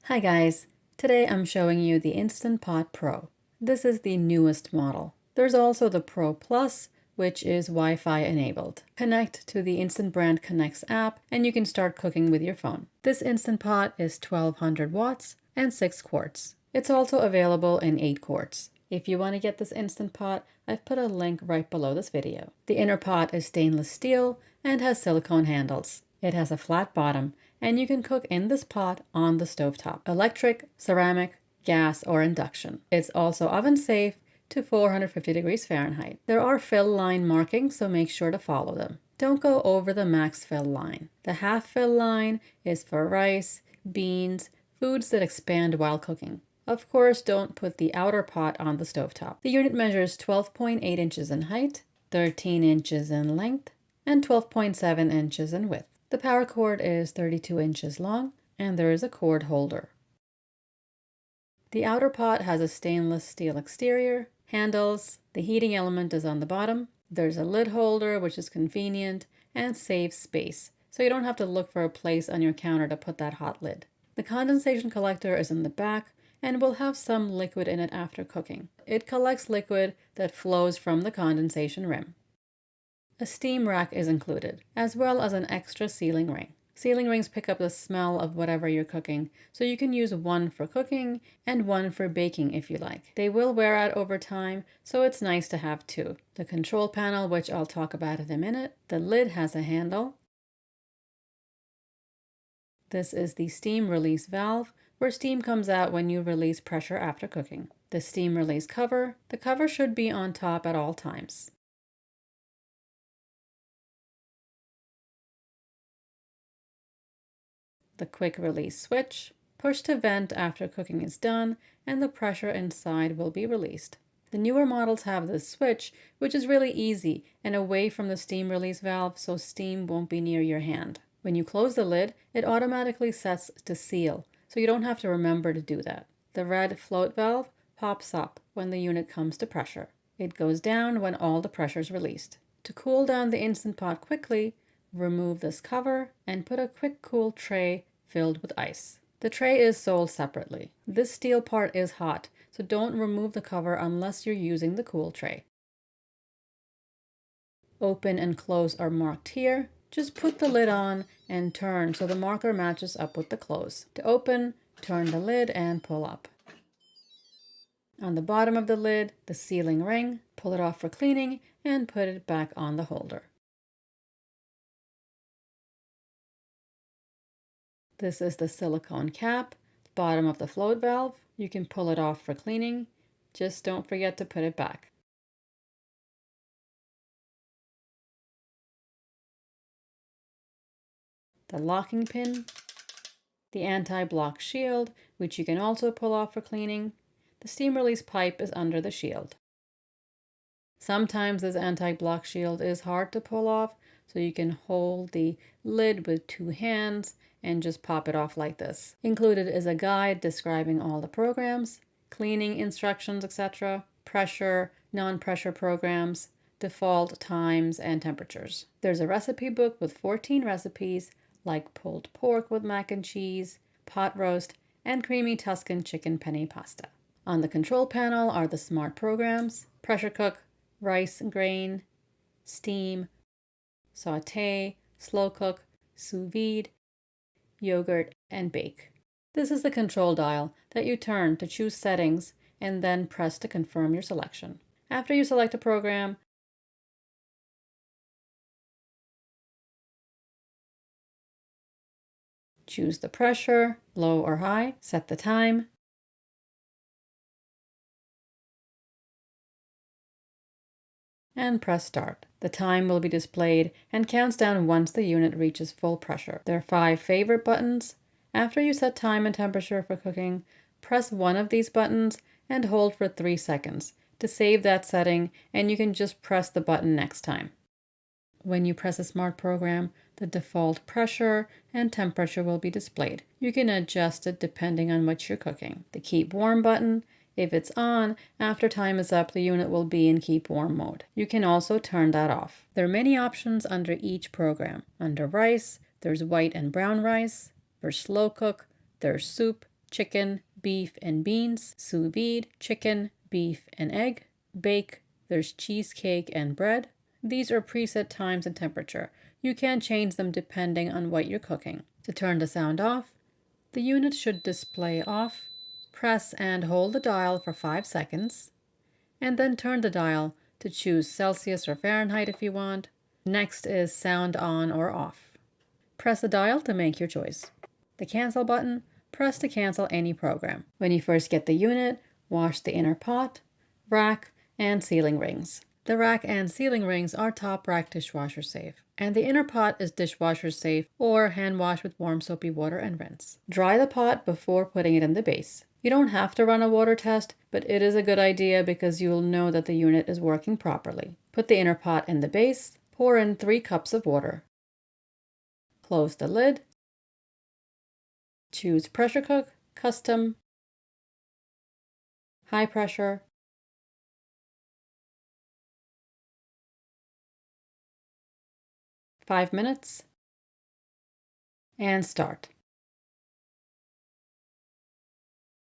Hi guys, today I'm showing you the Instant Pot Pro. This is the newest model. There's also the Pro Plus, which is Wi-Fi enabled. Connect to the Instant Brand Connects app and you can start cooking with your phone. This Instant Pot is 1200 watts and 6 quarts. It's also available in 8 quarts. If you want to get this Instant Pot, I've put a link right below this video. The inner pot is stainless steel and has silicone handles. It has a flat bottom, and you can cook in this pot on the stovetop, electric, ceramic, gas, or induction. It's also oven safe to 450 degrees Fahrenheit. There are fill line markings, so make sure to follow them. Don't go over the max fill line. The half fill line is for rice, beans, foods that expand while cooking. Of course, don't put the outer pot on the stovetop. The unit measures 12.8 inches in height, 13 inches in length, and 12.7 inches in width. The power cord is 32 inches long, and there is a cord holder. The outer pot has a stainless steel exterior, handles, the heating element is on the bottom. There's a lid holder, which is convenient and saves space, so you don't have to look for a place on your counter to put that hot lid. The condensation collector is in the back and will have some liquid in it after cooking. It collects liquid that flows from the condensation rim. A steam rack is included, as well as an extra sealing ring. Sealing rings pick up the smell of whatever you're cooking, so you can use one for cooking and one for baking if you like. They will wear out over time, so it's nice to have two. The control panel, which I'll talk about in a minute. The lid has a handle. This is the steam release valve, where steam comes out when you release pressure after cooking. The steam release cover. The cover should be on top at all times. The quick release switch. Push to vent after cooking is done and the pressure inside will be released. The newer models have this switch, which is really easy and away from the steam release valve, so steam won't be near your hand. When you close the lid, it automatically sets to seal, so you don't have to remember to do that. The red float valve pops up when the unit comes to pressure. It goes down when all the pressure is released. To cool down the Instant Pot quickly, remove this cover and put a quick cool tray filled with ice. The tray is sold separately. This steel part is hot, so don't remove the cover unless you're using the cool tray. Open and close are marked here. Just put the lid on and turn so the marker matches up with the close. To open, turn the lid and pull up. On the bottom of the lid, the sealing ring, pull it off for cleaning and put it back on the holder. This is the silicone cap, bottom of the float valve. You can pull it off for cleaning. Just don't forget to put it back. The locking pin, the anti-block shield, which you can also pull off for cleaning. The steam release pipe is under the shield. Sometimes this anti-block shield is hard to pull off, so you can hold the lid with two hands and just pop it off like this. Included is a guide describing all the programs, cleaning instructions, etc., pressure, non-pressure programs, default times, and temperatures. There's a recipe book with 14 recipes like pulled pork with mac and cheese, pot roast, and creamy Tuscan chicken penne pasta. On the control panel are the smart programs: pressure cook, rice and grain, steam, saute, slow cook, sous vide, yogurt, and bake. This is the control dial that you turn to choose settings and then press to confirm your selection. After you select a program, choose the pressure, low or high, set the time, and press start. The time will be displayed and counts down once the unit reaches full pressure. There are 5 favorite buttons. After you set time and temperature for cooking, press one of these buttons and hold for 3 seconds to save that setting, and you can just press the button next time. When you press a smart program, the default pressure and temperature will be displayed. You can adjust it depending on what you're cooking. The keep warm button, if it's on, after time is up, the unit will be in keep warm mode. You can also turn that off. There are many options under each program. Under rice, there's white and brown rice. For slow cook, there's soup, chicken, beef, and beans. Sous vide, chicken, beef, and egg. Bake, there's cheesecake and bread. These are preset times and temperature. You can change them depending on what you're cooking. To turn the sound off, the unit should display off. Press and hold the dial for 5 seconds, and then turn the dial to choose Celsius or Fahrenheit if you want. Next is sound on or off. Press the dial to make your choice. The cancel button, press to cancel any program. When you first get the unit, wash the inner pot, rack, and ceiling rings. The rack and ceiling rings are top rack dishwasher safe, and the inner pot is dishwasher safe or hand wash with warm soapy water and rinse. Dry the pot before putting it in the base. You don't have to run a water test, but it is a good idea because you'll know that the unit is working properly. Put the inner pot in the base, pour in 3 cups of water. Close the lid. Choose pressure cook, custom, high pressure, 5 minutes, and start.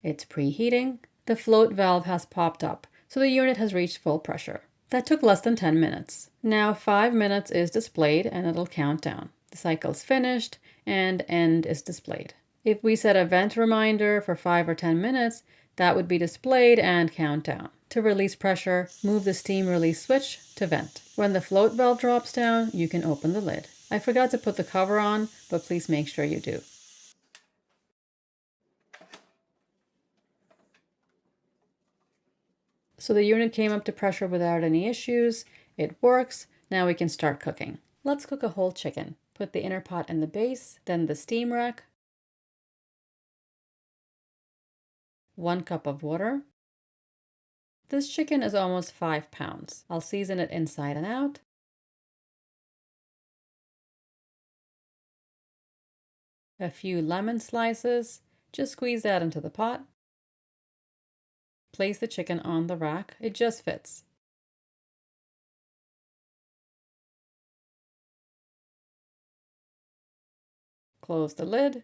It's preheating. The float valve has popped up, so the unit has reached full pressure. That took less than 10 minutes. Now 5 minutes is displayed and it'll count down. The cycle's finished and end is displayed. If we set a vent reminder for 5 or 10 minutes, that would be displayed and count down. To release pressure, move the steam release switch to vent. When the float valve drops down, you can open the lid. I forgot to put the cover on, but please make sure you do. So the unit came up to pressure without any issues. It works. Now we can start cooking. Let's cook a whole chicken. Put the inner pot in the base, then the steam rack. 1 cup of water. This chicken is almost 5 pounds. I'll season it inside and out. A few lemon slices. Just squeeze that into the pot. Place the chicken on the rack. It just fits. Close the lid.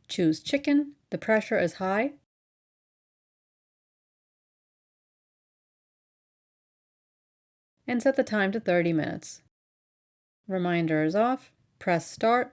Choose chicken. The pressure is high. And set the time to 30 minutes. Reminder is off. Press start.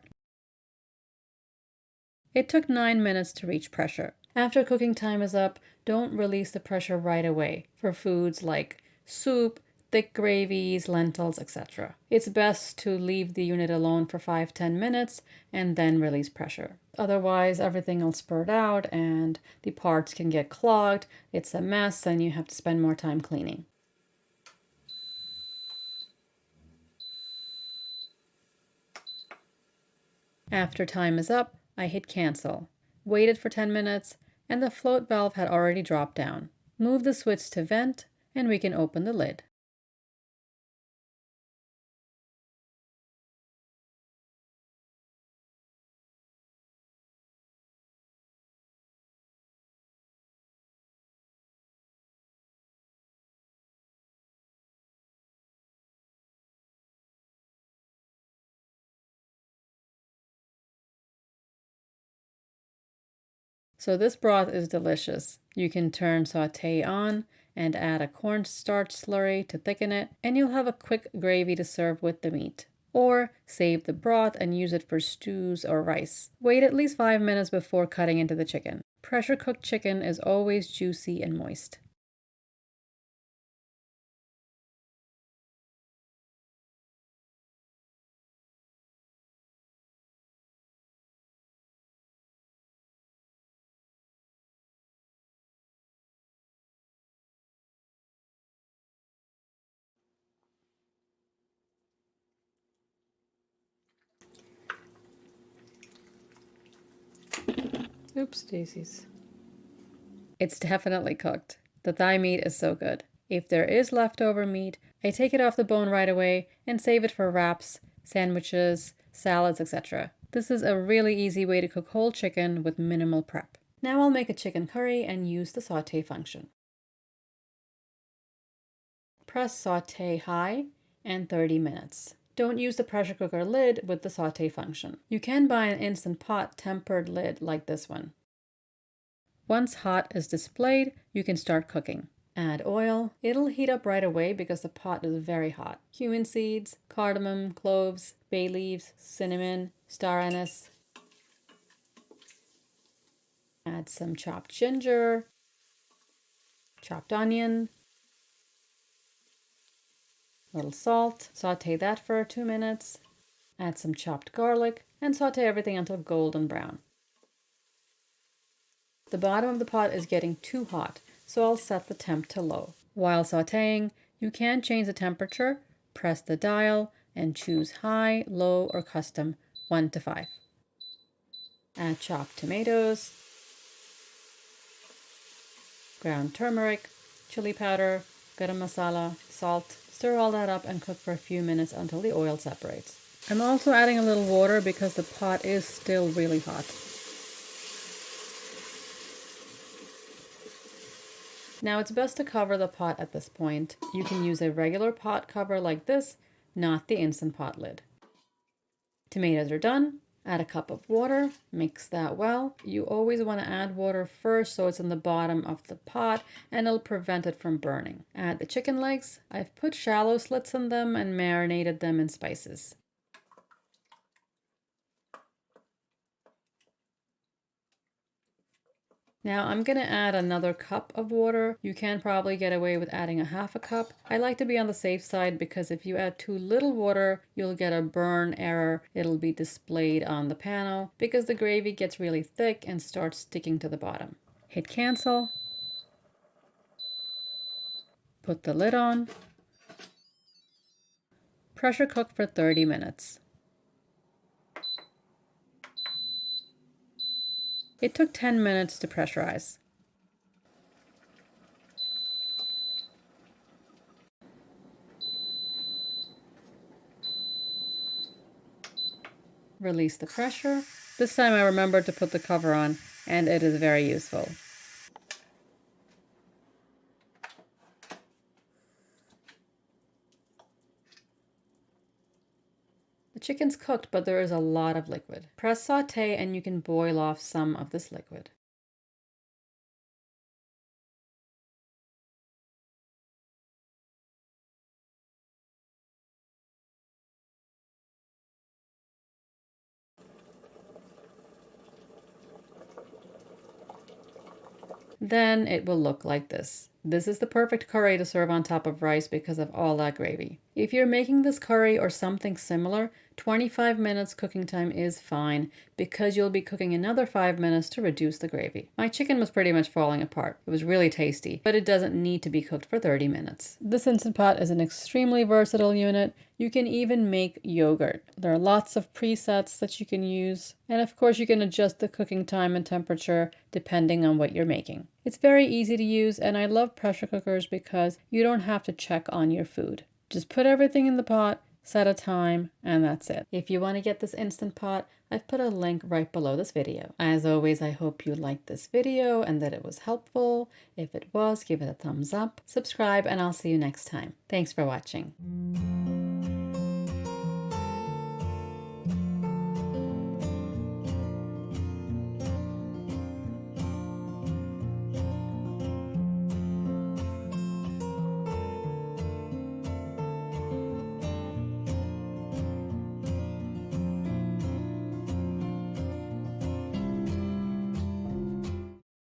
It took 9 minutes to reach pressure. After cooking time is up, don't release the pressure right away for foods like soup, thick gravies, lentils, etc. It's best to leave the unit alone for 5-10 minutes and then release pressure. Otherwise, everything will spurt out and the parts can get clogged. It's a mess and you have to spend more time cleaning. After time is up, I hit cancel, waited for 10 minutes, and the float valve had already dropped down. Move the switch to vent, and we can open the lid. So this broth is delicious. You can turn sauté on and add a cornstarch slurry to thicken it, and you'll have a quick gravy to serve with the meat. Or save the broth and use it for stews or rice. Wait at least 5 minutes before cutting into the chicken. Pressure cooked chicken is always juicy and moist. Oops, daisies. It's definitely cooked. The thigh meat is so good. If there is leftover meat, I take it off the bone right away and save it for wraps, sandwiches, salads, etc. This is a really easy way to cook whole chicken with minimal prep. Now I'll make a chicken curry and use the sauté function. Press sauté high and 30 minutes. Don't use the pressure cooker lid with the saute function. You can buy an Instant Pot tempered lid like this one. Once hot is displayed, you can start cooking. Add oil. It'll heat up right away because the pot is very hot. Cumin seeds, cardamom, cloves, bay leaves, cinnamon, star anise. Add some chopped ginger, chopped onion, a little salt. Saute that for 2 minutes. Add some chopped garlic and saute everything until golden brown. The bottom of the pot is getting too hot, so I'll set the temp to low. While sauteing, you can change the temperature, press the dial, and choose high, low, or custom 1 to 5. Add chopped tomatoes, ground turmeric, chili powder, garam masala, salt. Stir all that up and cook for a few minutes until the oil separates. I'm also adding a little water because the pot is still really hot. Now it's best to cover the pot at this point. You can use a regular pot cover like this, not the Instant Pot lid. Tomatoes are done. Add a cup of water, mix that well. You always want to add water first so it's in the bottom of the pot and it'll prevent it from burning. Add the chicken legs. I've put shallow slits in them and marinated them in spices. Now I'm going to add another cup of water. You can probably get away with adding a half a cup. I like to be on the safe side because if you add too little water, you'll get a burn error. It'll be displayed on the panel because the gravy gets really thick and starts sticking to the bottom. Hit cancel. Put the lid on. Pressure cook for 30 minutes. It took 10 minutes to pressurize. Release the pressure. This time I remembered to put the cover on, and it is very useful. The chicken's cooked, but there is a lot of liquid. Press saute and you can boil off some of this liquid. Then it will look like this. This is the perfect curry to serve on top of rice because of all that gravy. If you're making this curry or something similar, 25 minutes cooking time is fine because you'll be cooking another 5 minutes to reduce the gravy. My chicken was pretty much falling apart. It was really tasty, but it doesn't need to be cooked for 30 minutes. This Instant Pot is an extremely versatile unit. You can even make yogurt. There are lots of presets that you can use. And of course you can adjust the cooking time and temperature depending on what you're making. It's very easy to use, and I love pressure cookers because you don't have to check on your food. Just put everything in the pot, set a time, and that's it. If you want to get this Instant Pot, I've put a link right below this video. As always, I hope you liked this video and that it was helpful. If it was, give it a thumbs up, subscribe, and I'll see you next time. Thanks for watching.